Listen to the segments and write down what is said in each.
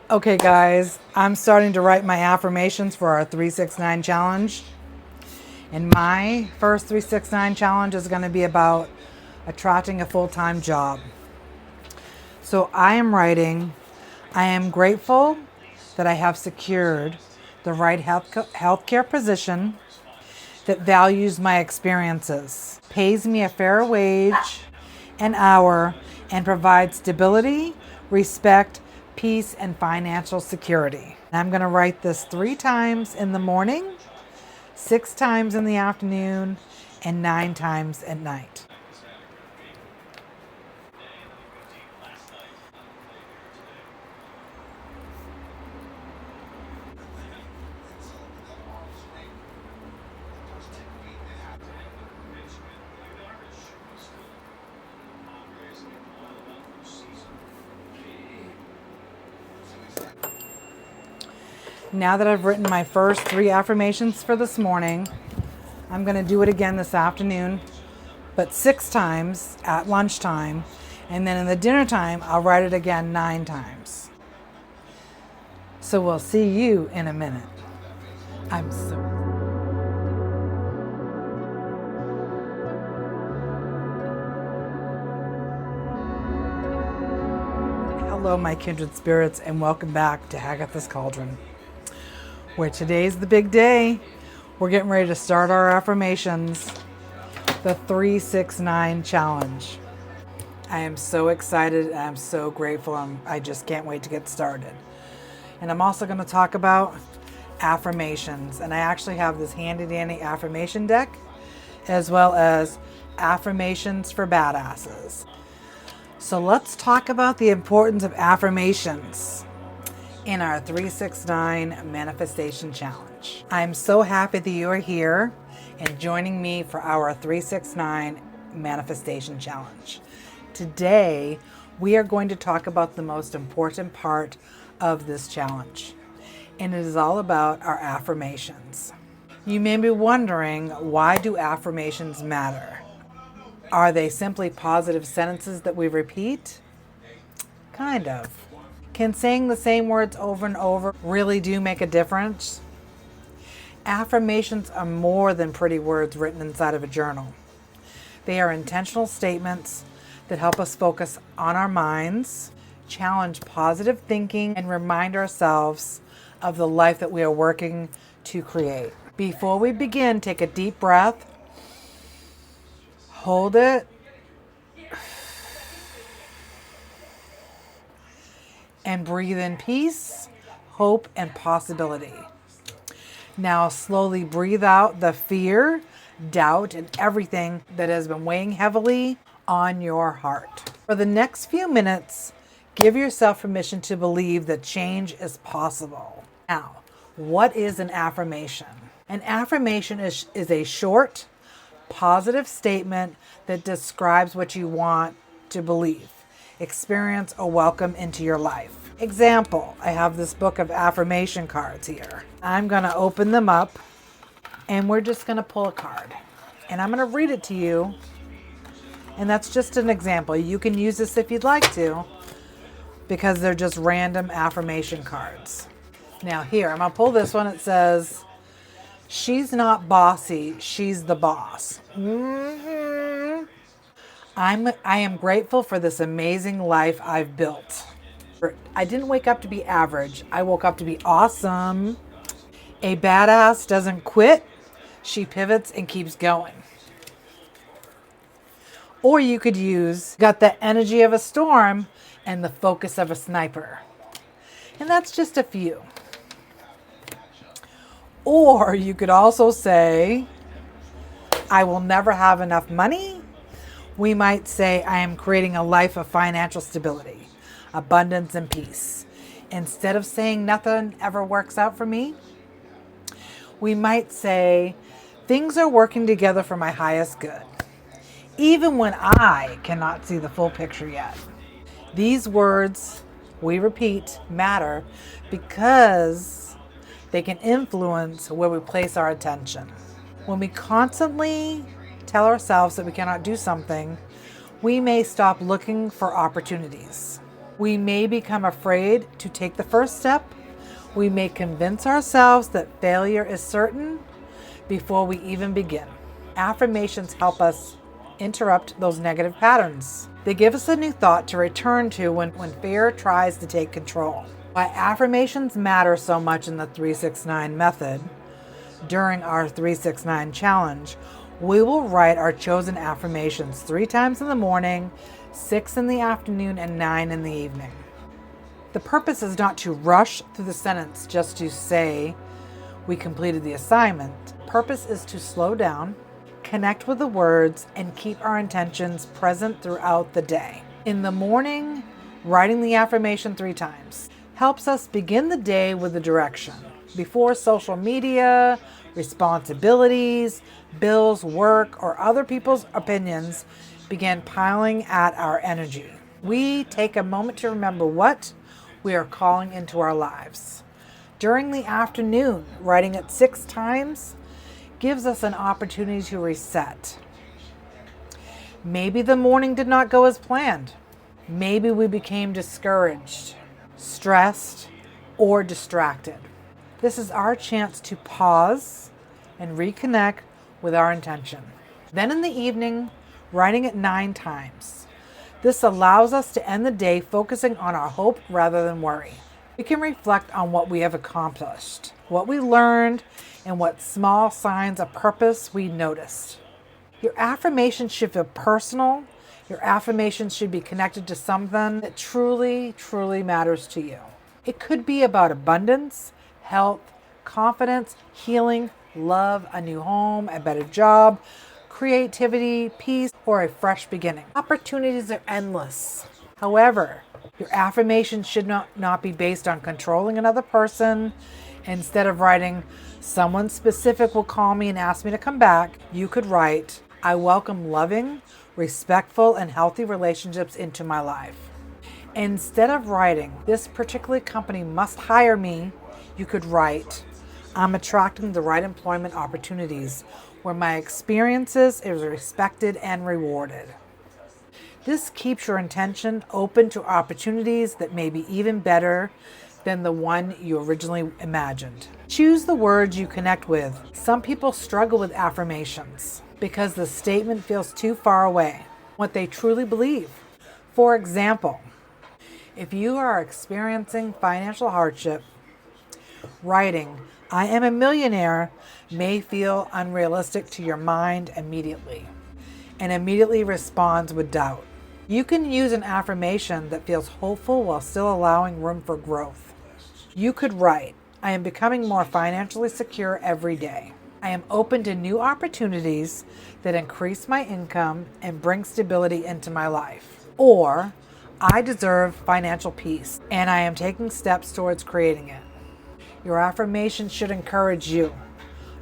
Okay, guys, I'm starting to write my affirmations for our 369 challenge. And my first 369 challenge is going to be about attracting a full time job. So I am writing, I am grateful that I have secured the right healthcare position that values my experiences, pays me a fair wage an hour, and provides stability, respect, peace, and financial security. I'm going to write this 3 times in the morning, 6 times in the afternoon, and 9 times at night. Now that I've written my first 3 affirmations for this morning, I'm going to do it again this afternoon, but 6 times at lunchtime. And then in the dinner time, I'll write it again 9 times. So we'll see you in a minute. I'm so. Hello, my kindred spirits, and welcome back to Hagatha's Cauldron, where today's the big day. We're getting ready to start our affirmations, the 369 challenge. I am so excited and I'm so grateful. I just can't wait to get started. And I'm also going to talk about affirmations. And I actually have this handy dandy affirmation deck, as well as affirmations for badasses. So let's talk about the importance of affirmations in our 369 Manifestation Challenge. I'm so happy that you are here and joining me for our 369 Manifestation Challenge. Today, we are going to talk about the most important part of this challenge, and it is all about our affirmations. You may be wondering, why do affirmations matter? Are they simply positive sentences that we repeat? Kind of. Can saying the same words over and over really do make a difference? Affirmations are more than pretty words written inside of a journal. They are intentional statements that help us focus on our minds, challenge positive thinking, and remind ourselves of the life that we are working to create. Before we begin, take a deep breath, hold it, and breathe in peace, hope, and possibility. Now slowly breathe out the fear, doubt, and everything that has been weighing heavily on your heart. For the next few minutes, give yourself permission to believe that change is possible. Now, what is an affirmation? An affirmation is a short, positive statement that describes what you want to believe, experience, or welcome into your life. Example, I have this book of affirmation cards here. I'm going to open them up and we're just going to pull a card. And I'm going to read it to you. And that's just an example. You can use this if you'd like to, because they're just random affirmation cards. Now here, I'm going to pull this one. It says, she's not bossy, she's the boss. I am grateful for this amazing life I've built. I didn't wake up to be average. I woke up to be awesome. A badass doesn't quit. She pivots and keeps going. Or you could use, got the energy of a storm and the focus of a sniper. And that's just a few. Or you could also say, I will never have enough money. We might say, I am creating a life of financial stability, abundance, and peace. Instead of saying nothing ever works out for me, we might say, things are working together for my highest good, even when I cannot see the full picture yet. These words we repeat matter because they can influence where we place our attention. When we constantly tell ourselves that we cannot do something, we may stop looking for opportunities. We may become afraid to take the first step. We may convince ourselves that failure is certain before we even begin. Affirmations help us interrupt those negative patterns. They give us a new thought to return to when fear tries to take control. Why affirmations matter so much in the 369 method. During our 369 challenge, we will write our chosen affirmations 3 times in the morning, 6 in the afternoon, and 9 in the evening. The purpose is not to rush through the sentence just to say we completed the assignment. The purpose is to slow down, connect with the words, and keep our intentions present throughout the day. In the morning, writing the affirmation 3 times helps us begin the day with a direction. Before social media, responsibilities, bills, work, or other people's opinions begin piling at our energy, we take a moment to remember what we are calling into our lives. During the afternoon, writing it 6 times gives us an opportunity to reset. Maybe the morning did not go as planned. Maybe we became discouraged, stressed, or distracted. This is our chance to pause and reconnect with our intention. Then in the evening, writing it 9 times. This allows us to end the day focusing on our hope rather than worry. We can reflect on what we have accomplished, what we learned, and what small signs of purpose we noticed. Your affirmation should feel personal. Your affirmation should be connected to something that truly, truly matters to you. It could be about abundance, health, confidence, healing, love, a new home, a better job, creativity, peace, or a fresh beginning. Opportunities are endless. However, your affirmation should not be based on controlling another person. Instead of writing, someone specific will call me and ask me to come back, you could write, I welcome loving, respectful, and healthy relationships into my life. Instead of writing, this particular company must hire me, you could write, I'm attracting the right employment opportunities where my experiences is respected and rewarded. This keeps your intention open to opportunities that may be even better than the one you originally imagined. Choose the words you connect with. Some people struggle with affirmations because the statement feels too far away from what they truly believe. For example, if you are experiencing financial hardship, writing, I am a millionaire may feel unrealistic to your mind immediately and immediately responds with doubt. You can use an affirmation that feels hopeful while still allowing room for growth. You could write, I am becoming more financially secure every day. I am open to new opportunities that increase my income and bring stability into my life. Or, I deserve financial peace and I am taking steps towards creating it. Your affirmation should encourage you,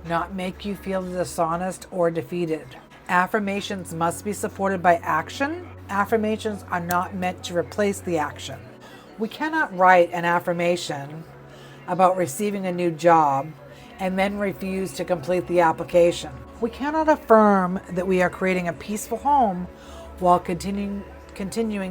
not make you feel dishonest or defeated. Affirmations must be supported by action. Affirmations are not meant to replace the action. We cannot write an affirmation about receiving a new job and then refuse to complete the application. We cannot affirm that we are creating a peaceful home while continuing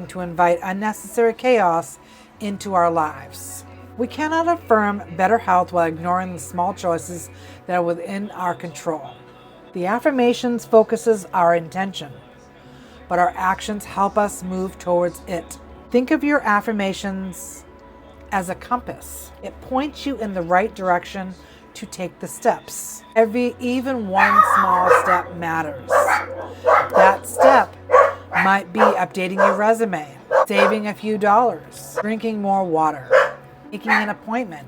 to invite unnecessary chaos into our lives. We cannot affirm better health while ignoring the small choices that are within our control. The affirmations focuses our intention, but our actions help us move towards it. Think of your affirmations as a compass. It points you in the right direction to take the steps. Even one small step matters. That step might be updating your resume, saving a few dollars, drinking more water, making an appointment,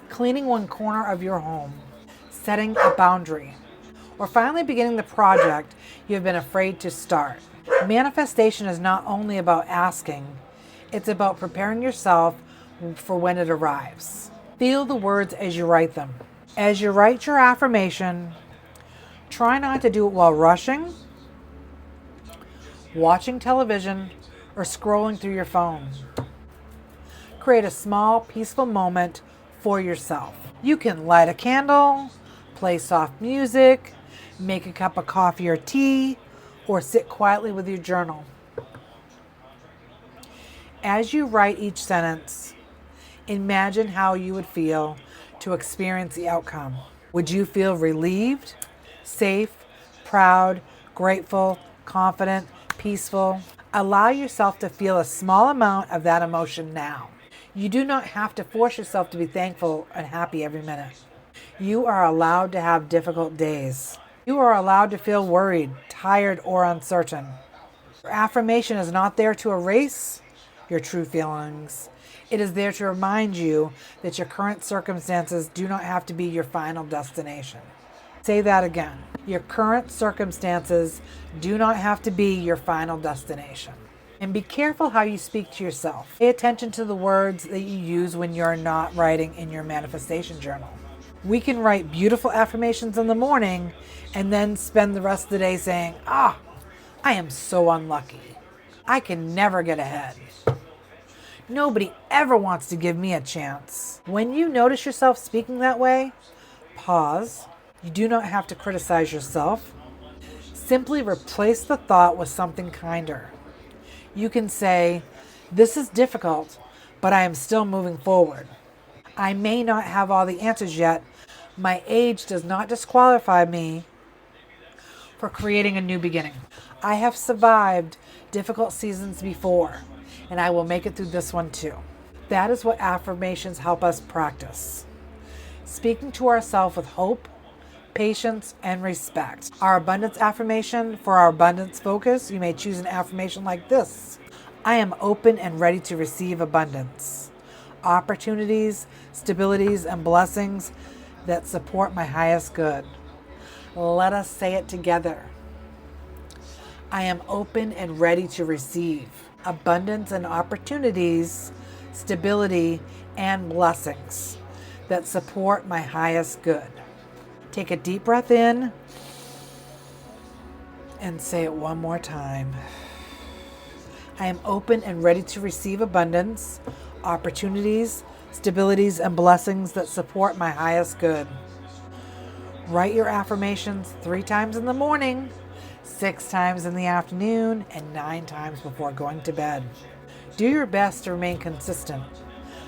cleaning one corner of your home, setting a boundary, or finally beginning the project you have been afraid to start. Manifestation is not only about asking, it's about preparing yourself for when it arrives. Feel the words as you write them. As you write your affirmation, try not to do it while rushing, watching television, or scrolling through your phone. Create a small, peaceful moment for yourself. You can light a candle, play soft music, make a cup of coffee or tea, or sit quietly with your journal. As you write each sentence, imagine how you would feel to experience the outcome. Would you feel relieved, safe, proud, grateful, confident, peaceful? Allow yourself to feel a small amount of that emotion now. You do not have to force yourself to be thankful and happy every minute. You are allowed to have difficult days. You are allowed to feel worried, tired, or uncertain. Your affirmation is not there to erase your true feelings. It is there to remind you that your current circumstances do not have to be your final destination. Say that again. Your current circumstances do not have to be your final destination. And be careful how you speak to yourself. Pay attention to the words that you use when you're not writing in your manifestation journal. We can write beautiful affirmations in the morning and then spend the rest of the day saying, I am so unlucky. I can never get ahead. Nobody ever wants to give me a chance. When you notice yourself speaking that way, pause. You do not have to criticize yourself. Simply replace the thought with something kinder. You can say, this is difficult, but I am still moving forward. I may not have all the answers yet. My age does not disqualify me for creating a new beginning. I have survived difficult seasons before, and I will make it through this one too. That is what affirmations help us practice. Speaking to ourselves with hope, patience, and respect. Our abundance affirmation, for our abundance focus, you may choose an affirmation like this. I am open and ready to receive abundance, opportunities, stabilities, and blessings that support my highest good. Let us say it together. I am open and ready to receive abundance and opportunities, stability, and blessings that support my highest good. Take a deep breath in and say it one more time. I am open and ready to receive abundance, opportunities, stabilities, and blessings that support my highest good. Write your affirmations 3 times in the morning, 6 times in the afternoon, and 9 times before going to bed. Do your best to remain consistent,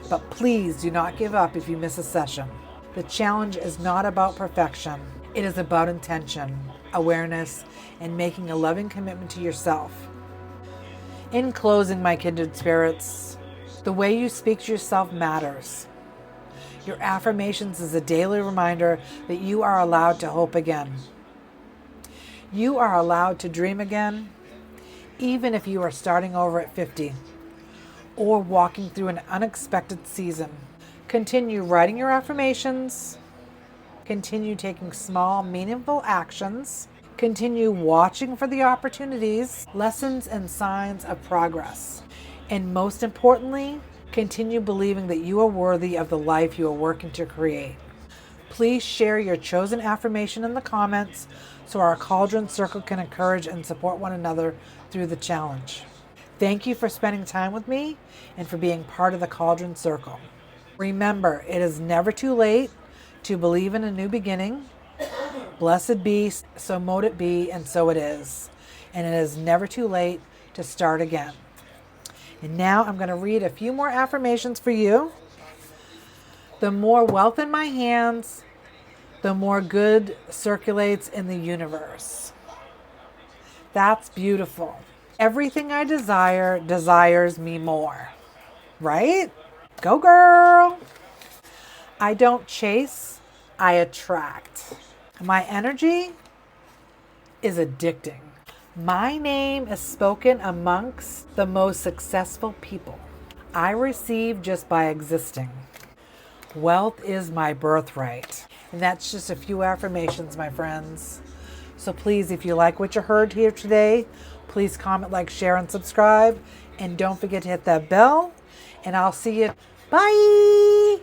but please do not give up if you miss a session. The challenge is not about perfection. It is about intention, awareness, and making a loving commitment to yourself. In closing, my kindred spirits, the way you speak to yourself matters. Your affirmations is a daily reminder that you are allowed to hope again. You are allowed to dream again, even if you are starting over at 50 or walking through an unexpected season. Continue writing your affirmations. Continue taking small, meaningful actions. Continue watching for the opportunities, lessons, and signs of progress. And most importantly, continue believing that you are worthy of the life you are working to create. Please share your chosen affirmation in the comments so our Cauldron Circle can encourage and support one another through the challenge. Thank you for spending time with me and for being part of the Cauldron Circle. Remember, it is never too late to believe in a new beginning. Blessed be, so mote it be, and so it is. And it is never too late to start again. And now I'm going to read a few more affirmations for you. The more wealth in my hands, the more good circulates in the universe. That's beautiful. Everything I desire desires me more. Right? Go girl! I don't chase, I attract. My energy is addicting. My name is spoken amongst the most successful people. I receive just by existing. Wealth is my birthright. And that's just a few affirmations, my friends. So please, if you like what you heard here today, please comment, like, share, and subscribe. And don't forget to hit that bell. And I'll see you. Bye!